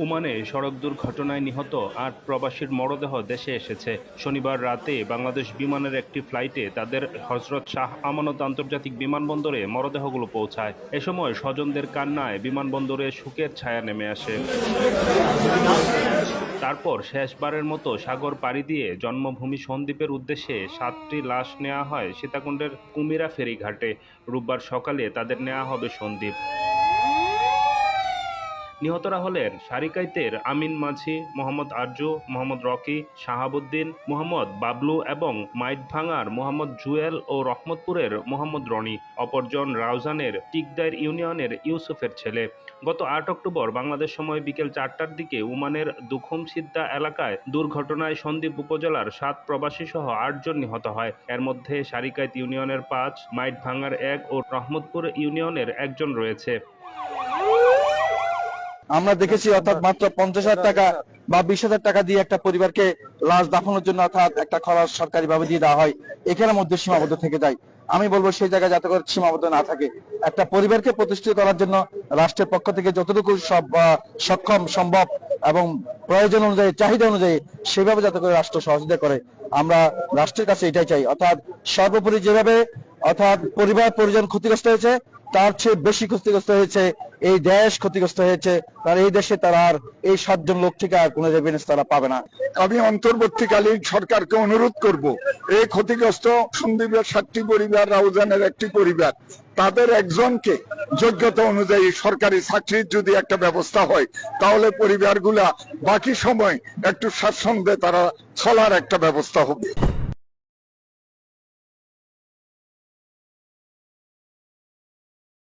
ওমানে সড়ক দুর্ঘটনায় নিহত ৮ প্রবাসীর মরদেহ দেশে এসেছে। শনিবার রাতে বাংলাদেশ বিমানের একটি ফ্লাইটে তাদের হজরত শাহ আমানত আন্তর্জাতিক বিমানবন্দরে মরদেহগুলো পৌঁছায়। এ সময় স্বজনদের কান্নায় বিমানবন্দরে শোকের ছায়া নেমে আসে। তারপর শেষবারের মতো সাগর পাড়ি দিয়ে জন্মভূমি সন্দ্বীপের উদ্দেশ্যে ৭টি লাশ নেওয়া হয় সীতাকুণ্ডের কুমিরা ফেরিঘাটে। রোববার সকালে তাদের নেওয়া হবে সন্দ্বীপ। নিহতরা হলেন সারিকাইতের আমিন মাঝি, মোহাম্মদ আরজু, মোহাম্মদ রকি, শাহাবুদ্দিন, মোহাম্মদ বাবলু এবং মাইটভাঙার মোহাম্মদ জুয়েল ও রহমতপুরের মোহাম্মদ রনি। অপরজন রাউজানের টিকদার ইউনিয়নের ইউসুফের ছেলে। গত ৮ অক্টোবর বাংলাদেশ সময় বিকেল ৪টার দিকে ওমানের দুখুম সিদ্দা এলাকায় দুর্ঘটনায় সন্দ্বীপ উপজেলার ৭ প্রবাসী সহ ৮ জন নিহত হয়। এর মধ্যে সারিকাইত ইউনিয়নের ৫, মাইটভাঙার ১ ও রহমতপুর ইউনিয়নের ১ জন রয়েছে। আমরা দেখেছি অর্থাৎ মাত্র ৫০,০০০ টাকা বা ২০,০০০ টাকা দিয়ে একটা পরিবারকে লাশ দাফনের জন্য অর্থাৎ একটা খরচ সরকারি ভাবে দিয়ে দেওয়া হয়, এখানের মধ্যে সীমাবদ্ধ থেকে যায়। আমি বলবো সেই জায়গায় যাতে করে সীমাবদ্ধ না থাকে, একটা পরিবারকে প্রতিষ্ঠিত করার জন্য রাষ্ট্রের পক্ষ থেকে যতটুকু সক্ষম সম্ভব এবং প্রয়োজন অনুযায়ী চাহিদা অনুযায়ী সেভাবে যাতে করে রাষ্ট্র সহযোগিতা করে, আমরা রাষ্ট্রের কাছে এটাই চাই। অর্থাৎ সর্বোপরি যেভাবে অর্থাৎ পরিবার পরিজন ক্ষতিগ্রস্ত হয়েছে তার চেয়ে বেশি ক্ষতিগ্রস্ত হয়েছে এই দেশ, ক্ষতিগ্রস্ত হয়েছে তার এই দেশে তারা আর এই ৭ জন লোক থেকে আর কোনো রেভিনিউ তারা পাবে না। আমি অন্তর্বর্তীকালীন সরকারকে অনুরোধ করব, এই ক্ষতিগ্রস্ত সন্দ্বীপের ৭টি পরিবার, রাউজানের একটি পরিবার, তাদের একজনকে যোগ্যতা অনুযায়ী সরকারি চাকরির যদি একটা ব্যবস্থা হয় তাহলে পরিবারগুলা বাকি সময় একটু স্বাচ্ছন্দ্যে তারা চলার একটা ব্যবস্থা হবে।